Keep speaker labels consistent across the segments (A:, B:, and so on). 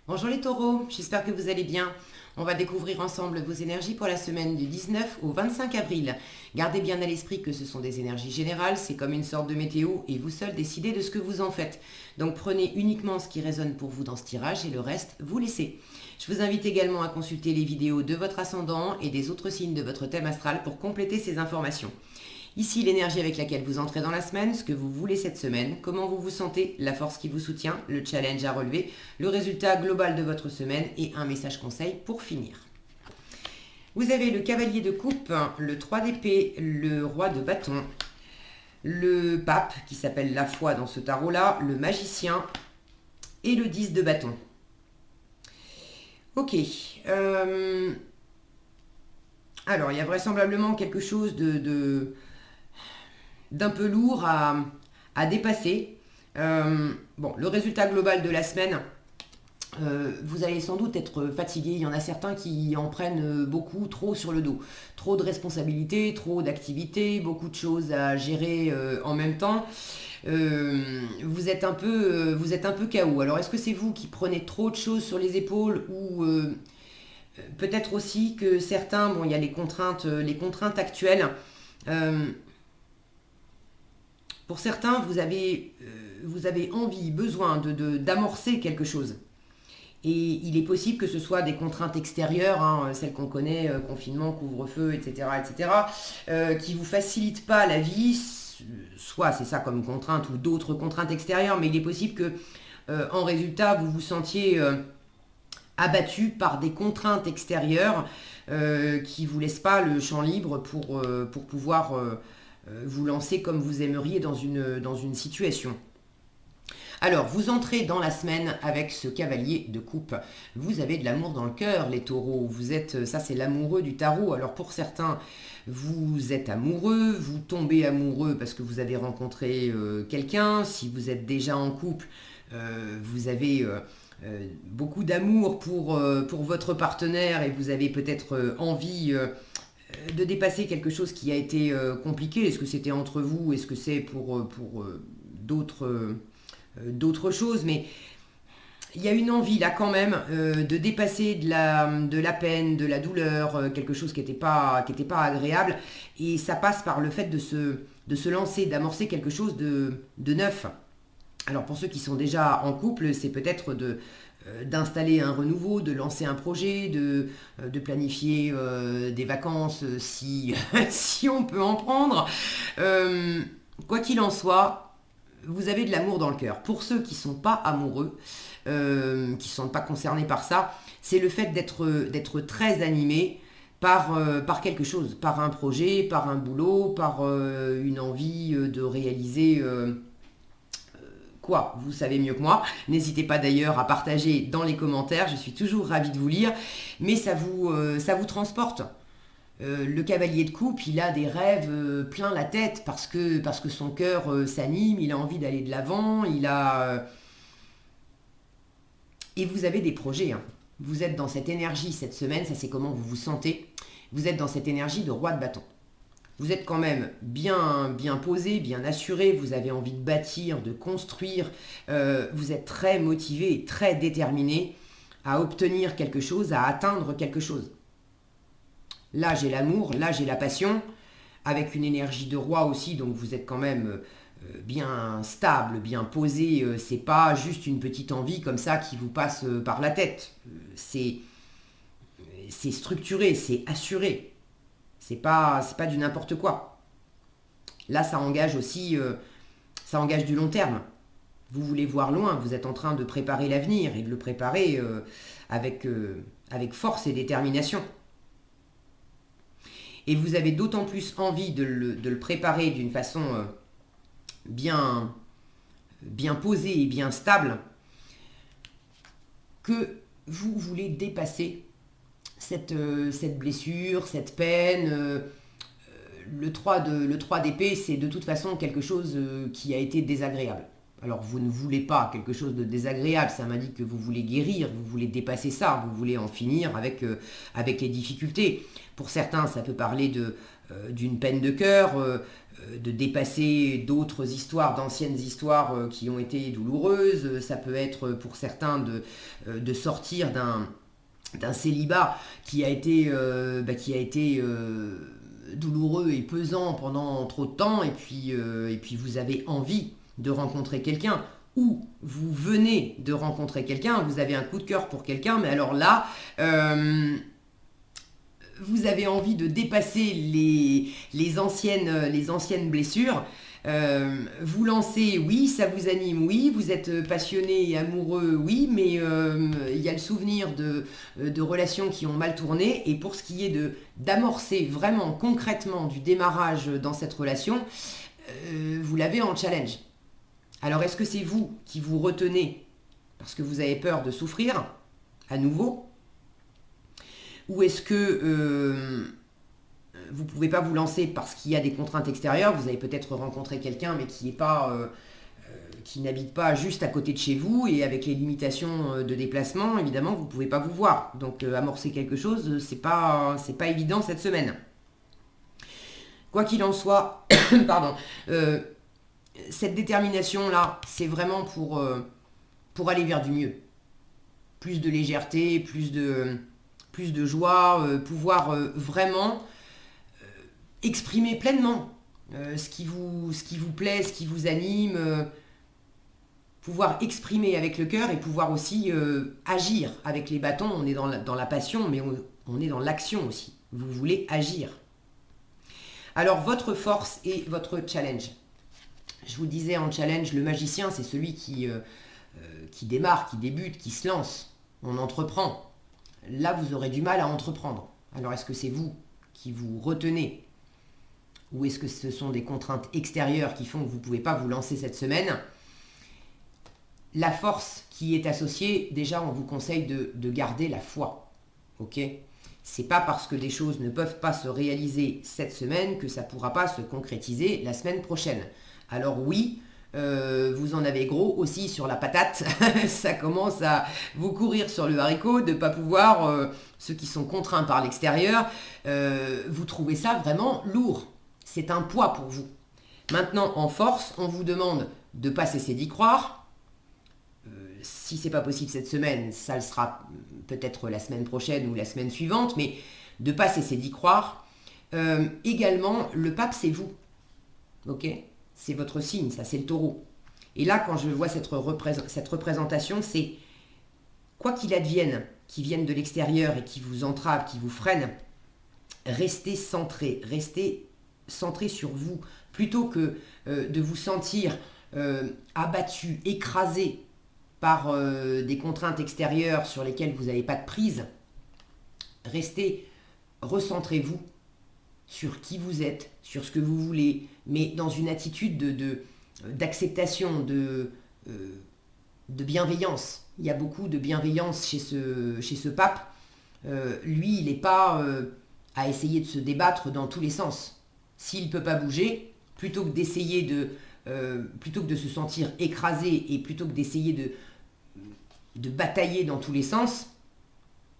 A: Bonjour les taureaux, j'espère que vous allez bien. On va découvrir ensemble vos énergies pour la semaine du 19 au 25 avril. Gardez bien à l'esprit que ce sont des énergies générales, c'est comme une sorte de météo et vous seuls décidez de ce que vous en faites. Donc prenez uniquement ce qui résonne pour vous dans ce tirage et le reste, vous laissez. Je vous invite également à consulter les vidéos de votre ascendant et des autres signes de votre thème astral pour compléter ces informations. Ici, l'énergie avec laquelle vous entrez dans la semaine, ce que vous voulez cette semaine, comment vous vous sentez, la force qui vous soutient, le challenge à relever, le résultat global de votre semaine et un message conseil pour finir. Vous avez le cavalier de coupe, le 3 d'épée, le roi de bâton, le pape qui s'appelle la foi dans ce tarot-là, le magicien et le 10 de bâton. Ok. Alors, il y a vraisemblablement quelque chose d'un peu lourd à dépasser. Bon, le résultat global de la semaine, vous allez sans doute être fatigué. Il y en a certains qui en prennent beaucoup, trop sur le dos. Trop de responsabilités, trop d'activités, beaucoup de choses à gérer en même temps. Vous êtes un peu KO. Alors, est-ce que c'est vous qui prenez trop de choses sur les épaules ou peut-être aussi que certains, bon, il y a les contraintes actuelles. Euh, pour certains, vous avez envie, besoin d'amorcer quelque chose. Et il est possible que ce soit des contraintes extérieures, hein, celles qu'on connaît, confinement, couvre-feu, etc., etc., qui ne vous facilitent pas la vie, soit c'est ça comme contrainte ou d'autres contraintes extérieures, mais il est possible que, en résultat, vous vous sentiez abattu par des contraintes extérieures qui ne vous laissent pas le champ libre pour pouvoir vous lancer comme vous aimeriez dans une situation. Alors, vous entrez dans la semaine avec ce cavalier de coupe. Vous avez de l'amour dans le cœur, les taureaux. Vous êtes, ça c'est l'amoureux du tarot. Alors pour certains, vous êtes amoureux, vous tombez amoureux parce que vous avez rencontré quelqu'un. Si vous êtes déjà en couple, vous avez beaucoup d'amour pour votre partenaire et vous avez peut-être envie de dépasser quelque chose qui a été compliqué. Est-ce que c'était entre vous? Est-ce que c'est pour d'autres choses? Mais il y a une envie là quand même de dépasser de la peine, de la douleur, quelque chose qui était pas agréable. Et ça passe par le fait de se lancer, d'amorcer quelque chose de neuf. Alors pour ceux qui sont déjà en couple, c'est peut-être d'installer un renouveau, de lancer un projet, de planifier des vacances si, si on peut en prendre. Quoi qu'il en soit, vous avez de l'amour dans le cœur. Pour ceux qui ne sont pas amoureux, qui ne sont pas concernés par ça, c'est le fait d'être très animé par quelque chose, par un projet, par un boulot, par une envie de réaliser quoi, vous savez mieux que moi. N'hésitez pas d'ailleurs à partager dans les commentaires, je suis toujours ravie de vous lire, mais ça vous transporte. Le cavalier de coupe, il a des rêves plein la tête parce que son cœur s'anime, il a envie d'aller de l'avant, et vous avez des projets, hein. Vous êtes dans cette énergie cette semaine, ça c'est comment vous vous sentez. Vous êtes dans cette énergie de roi de bâton. Vous êtes quand même bien posé, bien assuré, vous avez envie de bâtir, de construire, vous êtes très motivé et très déterminé à obtenir quelque chose, à atteindre quelque chose. Là j'ai l'amour, là j'ai la passion, avec une énergie de roi aussi, donc vous êtes quand même bien stable, bien posé, c'est pas juste une petite envie comme ça qui vous passe par la tête. C'est structuré, c'est assuré. C'est pas du n'importe quoi. Là, ça engage aussi, ça engage du long terme. Vous voulez voir loin, vous êtes en train de préparer l'avenir et de le préparer avec force et détermination. Et vous avez d'autant plus envie de le préparer d'une façon bien, bien posée et bien stable que vous voulez dépasser cette blessure, cette peine. Le 3 d'épée, c'est de toute façon quelque chose qui a été désagréable. Alors vous ne voulez pas quelque chose de désagréable, ça m'indique que vous voulez guérir, vous voulez dépasser ça, vous voulez en finir avec les difficultés. Pour certains, ça peut parler d'une peine de cœur, de dépasser d'autres histoires, d'anciennes histoires qui ont été douloureuses. Ça peut être pour certains de sortir d'un célibat qui a été douloureux et pesant pendant trop de temps, et puis vous avez envie de rencontrer quelqu'un, ou vous venez de rencontrer quelqu'un, vous avez un coup de cœur pour quelqu'un, mais alors là, vous avez envie de dépasser les anciennes blessures. Vous lancez, oui, ça vous anime, oui, vous êtes passionné et amoureux, oui, mais il y a le souvenir de relations qui ont mal tourné. Et pour ce qui est d'amorcer vraiment concrètement du démarrage dans cette relation, vous l'avez en challenge. Alors est-ce que c'est vous qui vous retenez parce que vous avez peur de souffrir à nouveau? Ou est-ce que vous ne pouvez pas vous lancer parce qu'il y a des contraintes extérieures? Vous avez peut-être rencontré quelqu'un mais qui n'habite pas juste à côté de chez vous, et avec les limitations de déplacement, évidemment, vous ne pouvez pas vous voir. Donc amorcer quelque chose, c'est pas évident cette semaine. Quoi qu'il en soit, pardon, cette détermination-là, c'est vraiment pour aller vers du mieux. Plus de légèreté, plus de joie, pouvoir vraiment exprimer pleinement ce qui vous plaît, ce qui vous anime, pouvoir exprimer avec le cœur et pouvoir aussi agir avec les bâtons. On est dans la passion, mais on est dans l'action aussi. Vous voulez agir. Alors, votre force et votre challenge. Je vous disais en challenge, le magicien, c'est celui qui démarre, qui débute, qui se lance. On entreprend. Là, vous aurez du mal à entreprendre. Alors, est-ce que c'est vous qui vous retenez? Ou est-ce que ce sont des contraintes extérieures qui font que vous ne pouvez pas vous lancer cette semaine? La force qui est associée, déjà, on vous conseille de garder la foi. Ok? C'est pas parce que des choses ne peuvent pas se réaliser cette semaine que ça ne pourra pas se concrétiser la semaine prochaine. Alors oui, vous en avez gros aussi sur la patate. Ça commence à vous courir sur le haricot de ne pas pouvoir, ceux qui sont contraints par l'extérieur, vous trouvez ça vraiment lourd. C'est un poids pour vous. Maintenant, en force, on vous demande de ne pas cesser d'y croire. Si c'est pas possible cette semaine, ça le sera peut-être la semaine prochaine ou la semaine suivante, mais de ne pas cesser d'y croire. Également, le pape, c'est vous. Ok ? C'est votre signe, ça, c'est le taureau. Et là, quand je vois cette représentation, c'est quoi qu'il advienne, qui vienne de l'extérieur et qui vous entrave, qui vous freine, restez centré sur vous, plutôt que de vous sentir abattu, écrasé par des contraintes extérieures sur lesquelles vous n'avez pas de prise. Recentrez-vous sur qui vous êtes, sur ce que vous voulez, mais dans une attitude d'acceptation, de bienveillance. Il y a beaucoup de bienveillance chez ce pape. Lui, il n'est pas à essayer de se débattre dans tous les sens. S'il ne peut pas bouger, plutôt que d'essayer plutôt que de se sentir écrasé et plutôt que d'essayer de batailler dans tous les sens,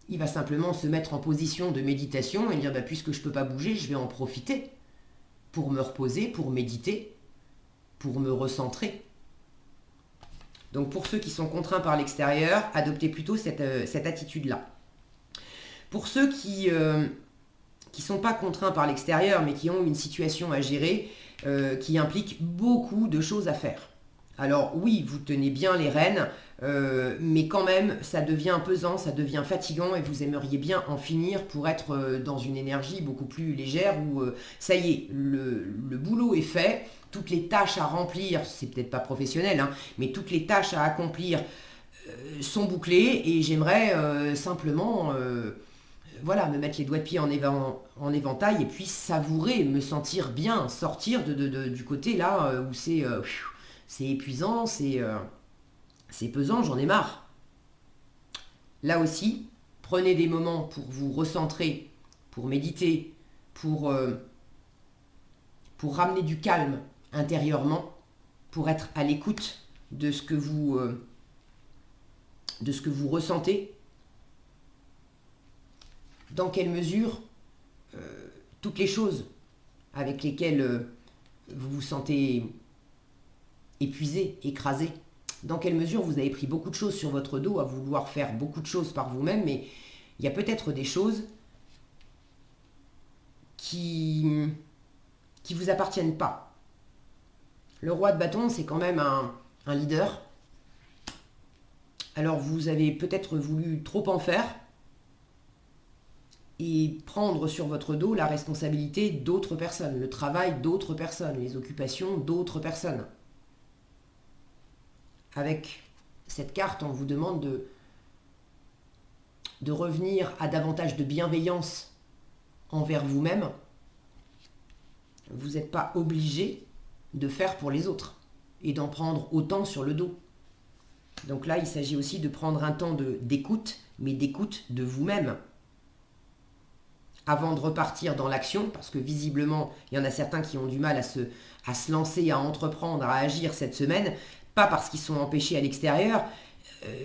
A: il va simplement se mettre en position de méditation et dire puisque je ne peux pas bouger, je vais en profiter pour me reposer, pour méditer, pour me recentrer. Donc pour ceux qui sont contraints par l'extérieur, adoptez plutôt cette attitude-là. Pour ceux qui sont pas contraints par l'extérieur, mais qui ont une situation à gérer qui implique beaucoup de choses à faire. Alors oui, vous tenez bien les rênes, mais quand même, ça devient pesant, ça devient fatigant, et vous aimeriez bien en finir pour être dans une énergie beaucoup plus légère, où ça y est, le boulot est fait, toutes les tâches à remplir, c'est peut-être pas professionnel, hein, mais toutes les tâches à accomplir sont bouclées, et j'aimerais simplement me mettre les doigts de pied en éventail, et puis savourer, me sentir bien, sortir du côté là où c'est épuisant, c'est pesant, j'en ai marre. Là aussi, prenez des moments pour vous recentrer, pour méditer, pour ramener du calme intérieurement, pour être à l'écoute de ce que vous ressentez, dans quelle mesure toutes les choses avec lesquelles vous vous sentez épuisé, écrasé, dans quelle mesure vous avez pris beaucoup de choses sur votre dos à vouloir faire beaucoup de choses par vous-même, mais il y a peut-être des choses qui vous appartiennent pas. Le roi de bâton, c'est quand même un leader. Alors vous avez peut-être voulu trop en faire et prendre sur votre dos la responsabilité d'autres personnes, le travail d'autres personnes, les occupations d'autres personnes. Avec cette carte, on vous demande de revenir à davantage de bienveillance envers vous-même. Vous n'êtes pas obligé de faire pour les autres et d'en prendre autant sur le dos. Donc là, il s'agit aussi de prendre un temps d'écoute, mais d'écoute de vous-même. Avant de repartir dans l'action, parce que visiblement, il y en a certains qui ont du mal à se lancer, à entreprendre, à agir cette semaine, pas parce qu'ils sont empêchés à l'extérieur,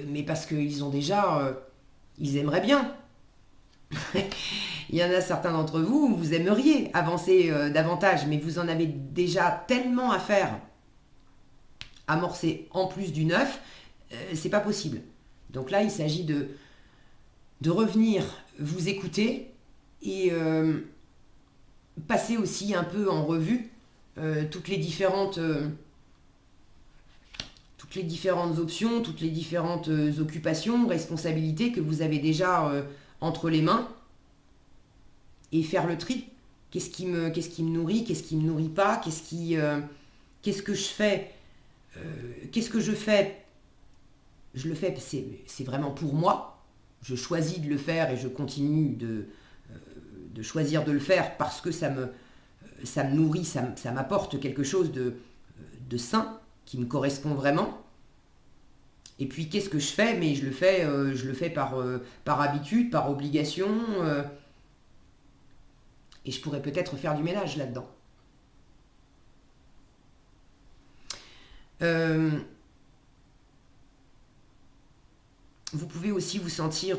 A: mais parce qu'ils ont déjà... ils aimeraient bien. Il y en a certains d'entre vous, vous aimeriez avancer davantage, mais vous en avez déjà tellement à faire. Amorcer en plus du neuf, c'est pas possible. Donc là, il s'agit de revenir vous écouter et passer aussi un peu en revue toutes les différentes options, toutes les différentes occupations, responsabilités que vous avez déjà entre les mains et faire le tri. Qu'est-ce qui me nourrit, qu'est-ce qui me nourrit pas, qu'est-ce que je fais, qu'est-ce que je fais. Je le fais, c'est vraiment pour moi. Je choisis de le faire et je continue de choisir de le faire parce que ça me nourrit, ça m'apporte quelque chose de sain qui me correspond vraiment. Et puis qu'est-ce que je fais? Mais je le fais par habitude, par obligation. Et je pourrais peut-être faire du ménage là-dedans. Vous pouvez aussi vous sentir...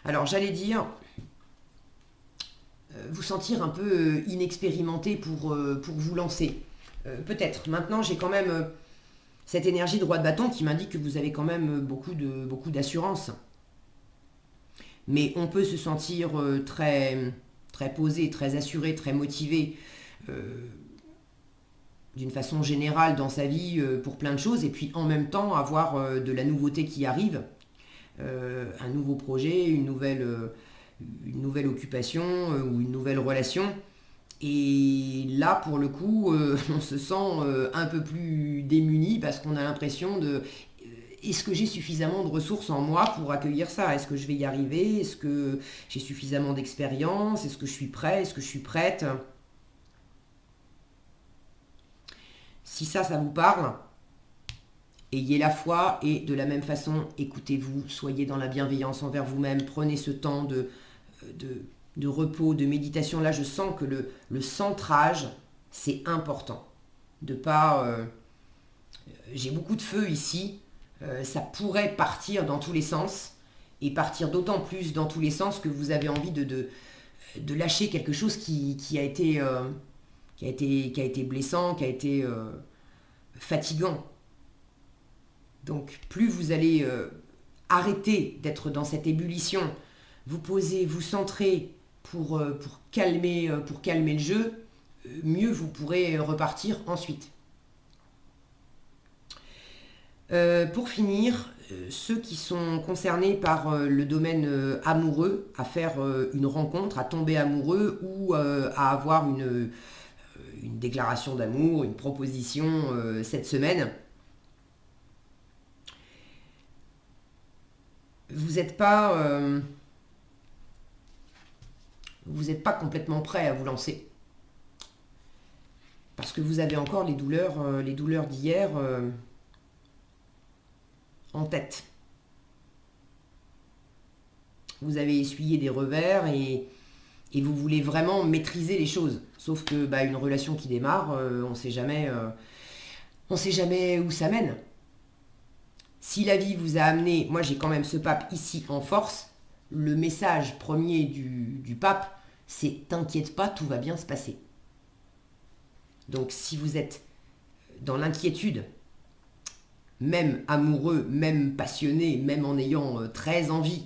A: alors j'allais dire... vous sentir un peu inexpérimenté pour vous lancer. Peut-être. Maintenant, j'ai quand même cette énergie de roi de bâton qui m'indique que vous avez quand même beaucoup d'assurance. Mais on peut se sentir très, très posé, très assuré, très motivé d'une façon générale dans sa vie pour plein de choses, et puis en même temps avoir de la nouveauté qui arrive, un nouveau projet, une nouvelle occupation ou une nouvelle relation. Et là, pour le coup, on se sent un peu plus démuni parce qu'on a l'impression de... Est-ce que j'ai suffisamment de ressources en moi pour accueillir ça? Est-ce que je vais y arriver? Est-ce que j'ai suffisamment d'expérience? Est-ce que je suis prêt? Est-ce que je suis prête? Si ça vous parle, ayez la foi et de la même façon, écoutez-vous, soyez dans la bienveillance envers vous-même, prenez ce temps de repos, de méditation. Là, je sens que le centrage, c'est important. De pas... j'ai beaucoup de feu ici, ça pourrait partir dans tous les sens, et partir d'autant plus dans tous les sens que vous avez envie de lâcher quelque chose qui a été blessant, qui a été fatigant. Donc plus vous allez arrêter d'être dans cette ébullition, vous poser, vous centrer pour calmer le jeu, mieux vous pourrez repartir ensuite. Pour finir, ceux qui sont concernés par le domaine amoureux, à faire une rencontre, à tomber amoureux ou à avoir une déclaration d'amour, une proposition cette semaine, vous n'êtes pas complètement prêt à vous lancer. Parce que vous avez encore les douleurs d'hier en tête. Vous avez essuyé des revers et vous voulez vraiment maîtriser les choses. Sauf que bah, une relation qui démarre, on sait jamais où ça mène. Si la vie vous a amené, moi j'ai quand même ce pape ici en force, le message premier du pape, c'est t'inquiète pas, tout va bien se passer. Donc si vous êtes dans l'inquiétude, même amoureux, même passionné, même en ayant très envie,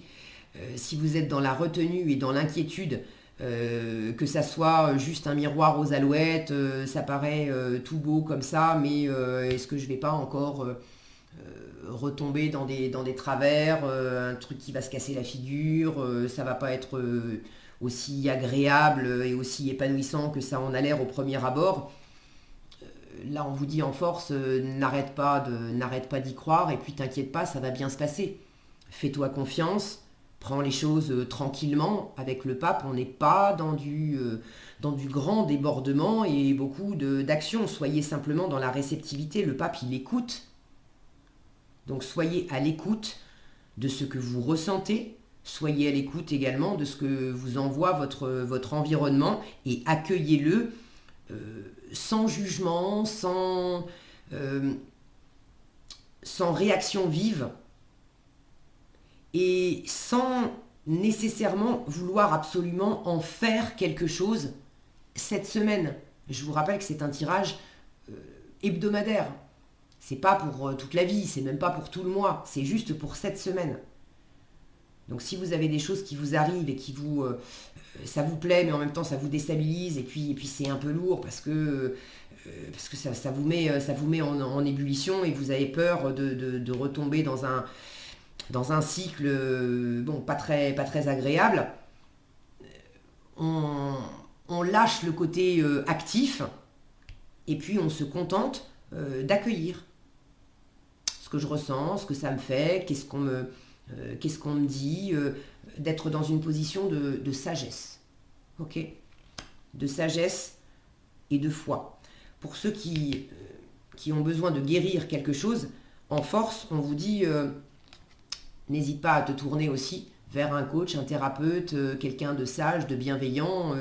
A: si vous êtes dans la retenue et dans l'inquiétude, que ça soit juste un miroir aux alouettes, ça paraît tout beau comme ça, mais est-ce que je vais pas encore retomber dans des travers, un truc qui va se casser la figure, ça va pas être aussi agréable et aussi épanouissant que ça en a l'air au premier abord. Là, on vous dit en force, n'arrête pas d'y croire et puis t'inquiète pas, ça va bien se passer. Fais-toi confiance, prends les choses tranquillement. Avec le pape, on n'est pas dans du grand débordement et beaucoup d'actions. Soyez simplement dans la réceptivité. Le pape, il écoute. Donc soyez à l'écoute de ce que vous ressentez. Soyez à l'écoute également de ce que vous envoie votre environnement et accueillez-le sans jugement, sans réaction vive et sans nécessairement vouloir absolument en faire quelque chose cette semaine. Je vous rappelle que c'est un tirage hebdomadaire. C'est pas pour toute la vie, c'est même pas pour tout le mois, c'est juste pour cette semaine. Donc si vous avez des choses qui vous arrivent et qui ça vous plaît, mais en même temps ça vous déstabilise et puis c'est un peu lourd parce que ça vous met en ébullition et vous avez peur de retomber dans un cycle pas très agréable. On lâche le côté actif et puis on se contente d'accueillir ce que je ressens, ce que ça me fait, qu'est-ce qu'on me dit, d'être dans une position de sagesse, ok, de sagesse et de foi. Pour ceux qui ont besoin de guérir quelque chose, en force, on vous dit, n'hésite pas à te tourner aussi vers un coach, un thérapeute, quelqu'un de sage, de bienveillant,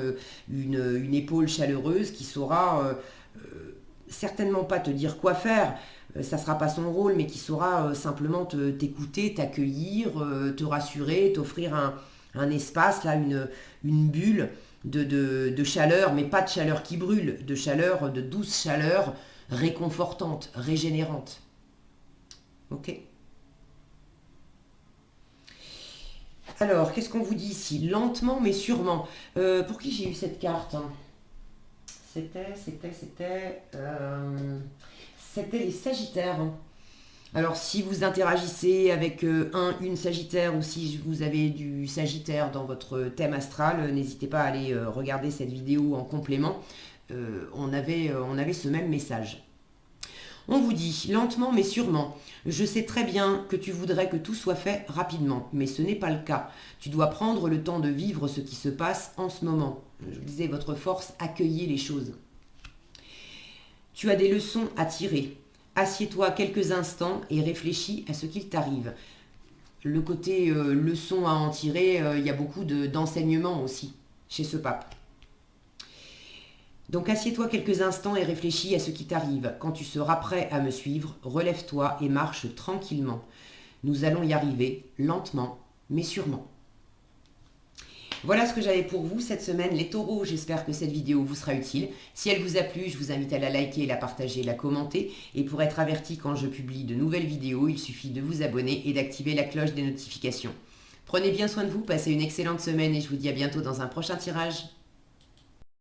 A: une épaule chaleureuse qui saura certainement pas te dire quoi faire, ça sera pas son rôle, mais qui saura simplement t'écouter, t'accueillir, te rassurer, t'offrir un espace, là, une bulle de chaleur, mais pas de chaleur qui brûle, de chaleur, de douce chaleur réconfortante, régénérante. Ok ? Alors, qu'est-ce qu'on vous dit ici ? Lentement mais sûrement. Pour qui j'ai eu cette carte ? C'était les Sagittaires. Alors, si vous interagissez avec une Sagittaire ou si vous avez du Sagittaire dans votre thème astral, n'hésitez pas à aller regarder cette vidéo en complément. On avait ce même message. On vous dit, lentement mais sûrement, je sais très bien que tu voudrais que tout soit fait rapidement, mais ce n'est pas le cas. Tu dois prendre le temps de vivre ce qui se passe en ce moment. Je vous disais, votre force, accueillez les choses. Tu as des leçons à tirer. Assieds-toi quelques instants et réfléchis à ce qu'il t'arrive. Le côté leçon à en tirer, il y a beaucoup d'enseignements aussi chez ce pape. Donc assieds-toi quelques instants et réfléchis à ce qui t'arrive. Quand tu seras prêt à me suivre, relève-toi et marche tranquillement. Nous allons y arriver, lentement, mais sûrement. Voilà ce que j'avais pour vous cette semaine, les taureaux. J'espère que cette vidéo vous sera utile. Si elle vous a plu, je vous invite à la liker, la partager, la commenter. Et pour être averti quand je publie de nouvelles vidéos, il suffit de vous abonner et d'activer la cloche des notifications. Prenez bien soin de vous, passez une excellente semaine et je vous dis à bientôt dans un prochain tirage.